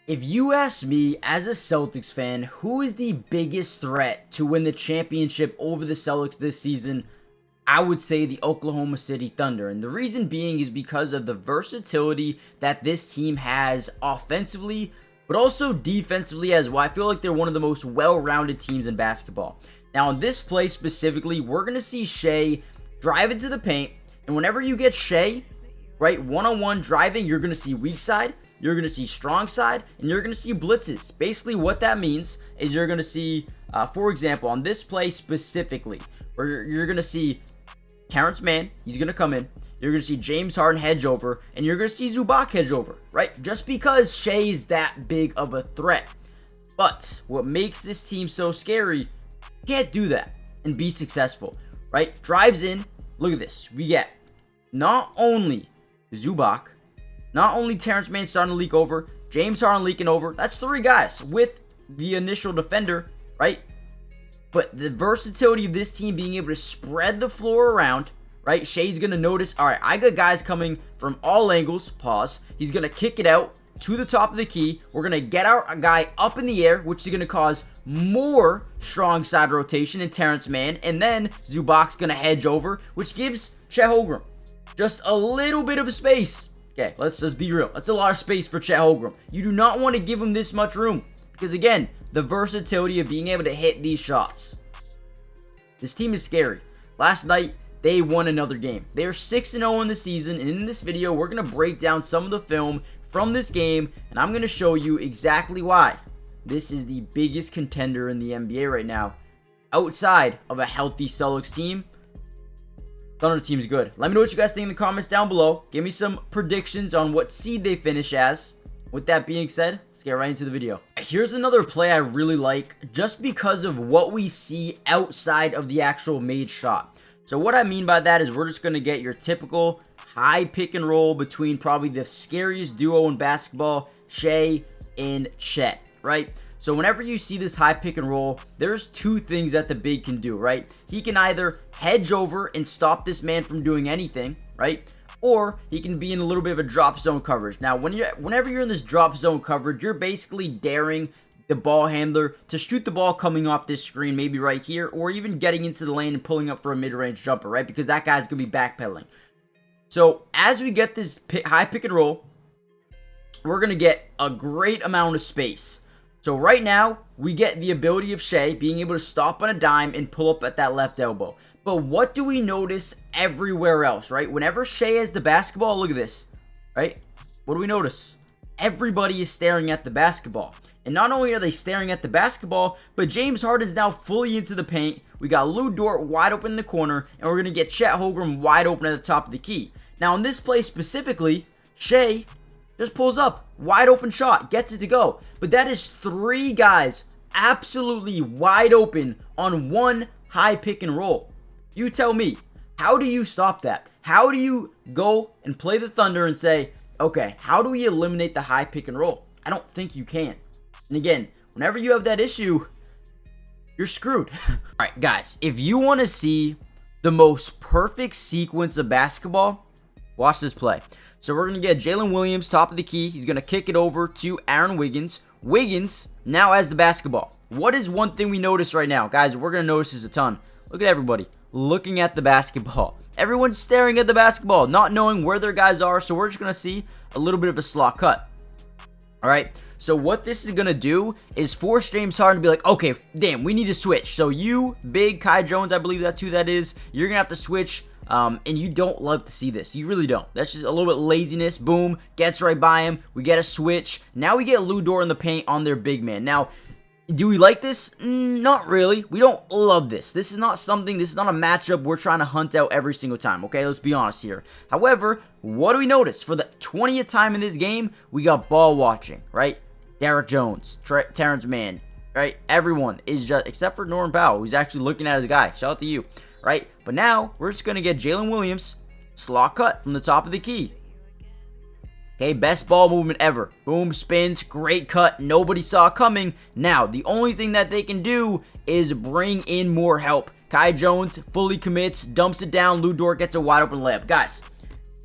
If you ask me, as a Celtics fan, who is the biggest threat to win the championship over the Celtics this season, I would say the Oklahoma City Thunder. And the reason being is because of the versatility that this team has offensively, but also defensively as well. I feel like they're one of the most well-rounded teams in basketball. Now, in this play specifically, we're going to see Shai drive into the paint. And whenever you get Shai, right, one-on-one driving, you're going to see weak side, you're going to see strong side, and you're going to see blitzes. Basically, what that means is you're going to see, for example, on this play specifically, where you're going to see Terrence Mann, he's going to come in. You're going to see James Harden hedge over, and you're going to see Zubac hedge over, right? Just because Shai is that big of a threat. But what makes this team so scary, you can't do that and be successful, right? Drives in, look at this. We get not only Zubac, not only Terrence Mann starting to leak over, James Harden leaking over. That's three guys with the initial defender, right? But the versatility of this team being able to spread the floor around, right? Shai's going to notice, all right, I got guys coming from all angles. Pause. He's going to kick it out to the top of the key. We're going to get our guy up in the air, which is going to cause more strong side rotation in Terrence Mann. And then Zubac's going to hedge over, which gives Chet Holmgren just a little bit of a space. Okay, let's just be real. That's a lot of space for Chet Holmgren. You do not want to give him this much room. Because again, the versatility of being able to hit these shots. This team is scary. Last night, they won another game. They are 6-0 in the season. And in this video, we're going to break down some of the film from this game. And I'm going to show you exactly why this is the biggest contender in the NBA right now. Outside of a healthy Celtics team. Thunder team's good. Let me know what you guys think in the comments down below. Give me some predictions on what seed they finish as. With that being said, let's get right into the video. Here's another play I really like just because of what we see outside of the actual made shot. So what I mean by that is we're just going to get your typical high pick and roll between probably the scariest duo in basketball, Shai and Chet, right? So whenever you see this high pick and roll, there's two things that the big can do, right? He can either hedge over and stop this man from doing anything, right? Or he can be in a little bit of a drop zone coverage. Now, whenever you're in this drop zone coverage, you're basically daring the ball handler to shoot the ball coming off this screen, maybe right here, or even getting into the lane and pulling up for a mid-range jumper, right? Because that guy's going to be backpedaling. So as we get this high pick and roll, we're going to get a great amount of space. So right now, we get the ability of Shai being able to stop on a dime and pull up at that left elbow. But what do we notice everywhere else, right? Whenever Shai has the basketball, look at this, right? What do we notice? Everybody is staring at the basketball. And not only are they staring at the basketball, but James Harden's now fully into the paint. We got Lou Dort wide open in the corner, and we're going to get Chet Holmgren wide open at the top of the key. Now, in this play specifically, Shai just pulls up, wide open shot, gets it to go. But that is three guys absolutely wide open on one high pick and roll. You tell me, how do you stop that? How do you go and play the Thunder and say, okay, how do we eliminate the high pick and roll? I don't think you can. And again, whenever you have that issue, you're screwed. All right, guys, if you want to see the most perfect sequence of basketball, watch this play. So we're going to get Jalen Williams, top of the key. He's going to kick it over to Aaron Wiggins. Wiggins now has the basketball. What is one thing we notice right now? Guys, we're going to notice this a ton. Look at everybody looking at the basketball. Everyone's staring at the basketball, not knowing where their guys are. So we're just going to see a little bit of a slot cut. All right. So what this is going to do is force James Harden to be like, okay, damn, we need to switch. So you, big Kai Jones, I believe that's who that is. You're going to have to switch. And you don't love to see this. You really don't. That's just a little bit laziness. Boom. Gets right by him. We get a switch. Now we get Lou Dort in the paint on their big man. Now, do we like this? Not really. We don't love this. This is not a matchup we're trying to hunt out every single time. Okay, let's be honest here. However, what do we notice? For the 20th time in this game, we got ball watching, right? Derrick Jones, Terrence Mann, right? Everyone is just, except for Norman Powell, who's actually looking at his guy. Shout out to you. Right? But now, we're just going to get Jalen Williams, slot cut from the top of the key. Okay, best ball movement ever. Boom, spins, great cut, nobody saw it coming. Now, the only thing that they can do is bring in more help. Kai Jones fully commits, dumps it down, Lou Dort gets a wide open layup. Guys,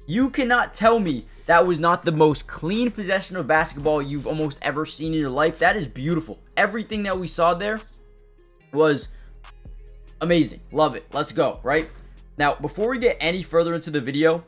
you cannot tell me that was not the most clean possession of basketball you've almost ever seen in your life. That is beautiful. Everything that we saw there was amazing. Love it. Let's go, right? Now, before we get any further into the video,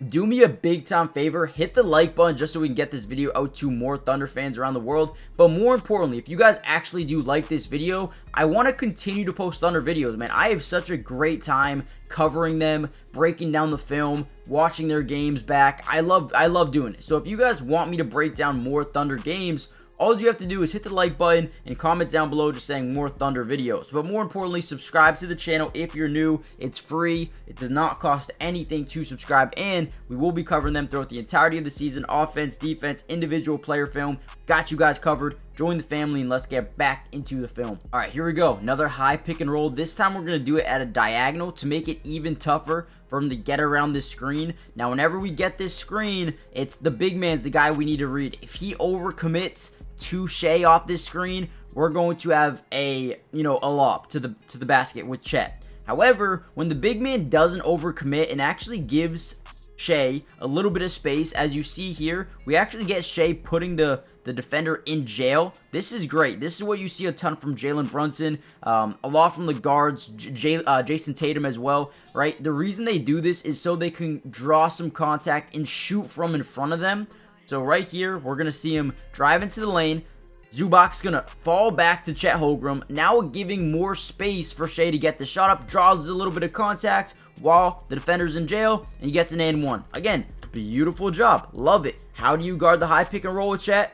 do me a big time favor, hit the like button just so we can get this video out to more Thunder fans around the world. But more importantly, if you guys actually do like this video, I want to continue to post Thunder videos, man. I have such a great time covering them, breaking down the film, watching their games back. I love doing it. So if you guys want me to break down more Thunder games, all you have to do is hit the like button and comment down below just saying more Thunder videos. But more importantly, subscribe to the channel if you're new. It's free. It does not cost anything to subscribe, and we will be covering them throughout the entirety of the season. Offense, defense, individual player film. Got you guys covered. Join the family and let's get back into the film. All right, here we go. Another high pick and roll. This time we're going to do it at a diagonal to make it even tougher for him to get around this screen. Now, whenever we get this screen, it's the big man's the guy we need to read. If he overcommits to Shai off this screen, we're going to have a lob to the basket with Chet. However, when the big man doesn't overcommit and actually gives Shai a little bit of space, as you see here, we actually get Shai putting the defender in jail. This is great. This is what you see a ton from Jalen Brunson, a lot from the guards, Jason Tatum as well, right? The reason they do this is so they can draw some contact and shoot from in front of them. So right here, we're going to see him drive into the lane. Zubac's going to fall back to Chet Holmgren, now giving more space for Shai to get the shot up, draws a little bit of contact while the defender's in jail, and he gets an and one. Again, beautiful job. Love it. How do you guard the high pick and roll with Chet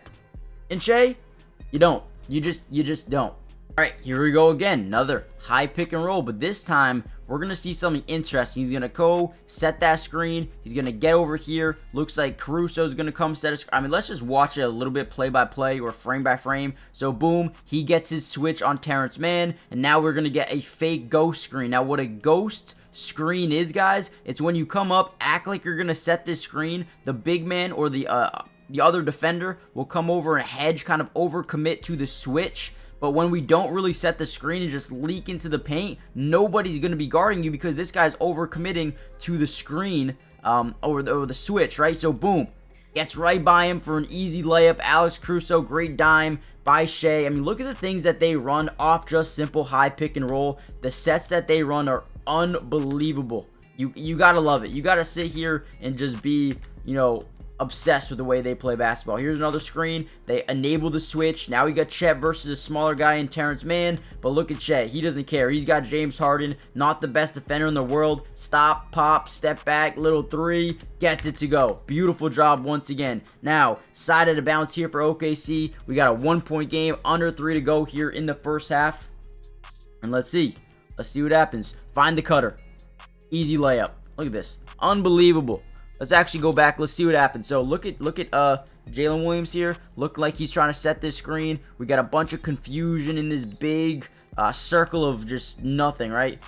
and Shai? You don't. You just don't. All right, here we go again. Another high pick and roll, but this time we're going to see something interesting. He's going to go set that screen. He's going to get over here. Looks like Caruso's going to come set a screen. I mean, let's just watch it a little bit play by play or frame by frame. So, boom, he gets his switch on Terrence Mann, and now we're going to get a fake ghost screen. Now, what a ghost screen is, guys, it's when you come up, act like you're going to set this screen. The big man or the other defender will come over and hedge, kind of overcommit to the switch. But when we don't really set the screen and just leak into the paint, nobody's going to be guarding you because this guy's overcommitting to the screen or the switch, right? So, boom. Gets right by him for an easy layup. Alex Caruso, great dime by Shai. I mean, look at the things that they run off just simple high pick and roll. The sets that they run are unbelievable. You got to love it. You got to sit here and just be, obsessed with the way they play basketball. Here's another screen. They enable the switch. Now we got Chet versus a smaller guy in Terrence Mann. But look at Chet. He doesn't care. He's got James Harden, not the best defender in the world. Stop, pop, step back, little three. Gets it to go. Beautiful job once again. Now, side of the bounce here for OKC. We got a 1-point game. Under 3 to go here in the first half. And let's see. Let's see what happens. Find the cutter. Easy layup. Look at this. Unbelievable. Let's actually go back. Let's see what happens. So look at Jalen Williams here. Look like he's trying to set this screen. We got a bunch of confusion in this big circle of just nothing, right?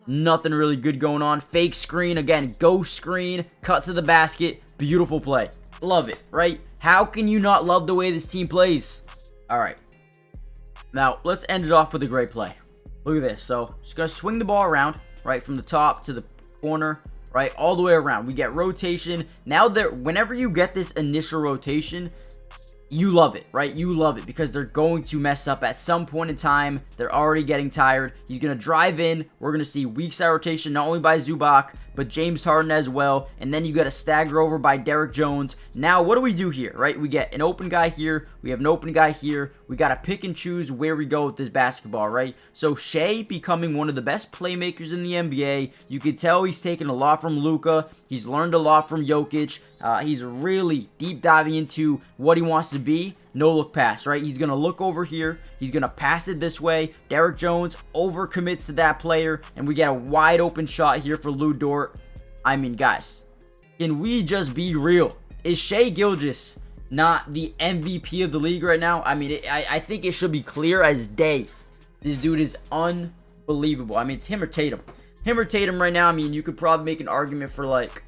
Nothing really good going on. Fake screen again. Ghost screen. Cut to the basket. Beautiful play. Love it, right? How can you not love the way this team plays? All right. Now let's end it off with a great play. Look at this. So just gonna swing the ball around, right, from the top to the corner. Right, all the way around. We get rotation. Now, whenever you get this initial rotation, you love it, right? You love it because they're going to mess up at some point in time. They're already getting tired. He's going to drive in. We're going to see weak side rotation, not only by Zubac, but James Harden as well. And then you got a stagger over by Derrick Jones. Now, what do we do here, right? We get an open guy here. We have an open guy here. We got to pick and choose where we go with this basketball, right? So, Shai becoming one of the best playmakers in the NBA. You can tell he's taken a lot from Luka. He's learned a lot from Jokic. He's really deep diving into what he wants to be. No look pass, right? He's going to look over here. He's going to pass it this way. Derrick Jones overcommits to that player. And we get a wide open shot here for Lou Dort. I mean, guys, can we just be real? Is Shai Gilgeous not the MVP of the league right now? I mean, I think it should be clear as day. This dude is unbelievable. I mean, it's him or Tatum. Him or Tatum right now. I mean, you could probably make an argument for like...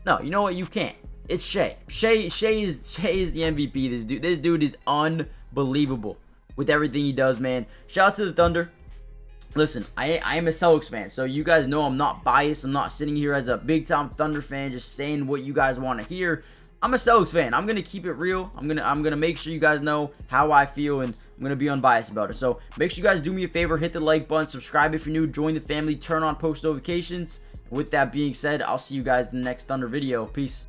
No, you know what? You can't. It's Shai. Shai is the MVP. This dude is unbelievable with everything he does, man. Shout out to the Thunder. listen, I am a Celtics fan, so you guys know I'm not biased. I'm not sitting here as a big-time Thunder fan just saying what you guys want to hear. I'm a Celtics fan. I'm gonna keep it real. I'm gonna make sure you guys know how I feel, and I'm gonna be unbiased about it. So make sure you guys do me a favor, hit the like button, subscribe if you're new, join the family, turn on post notifications. With that being said, I'll see you guys in the next Thunder video. Peace.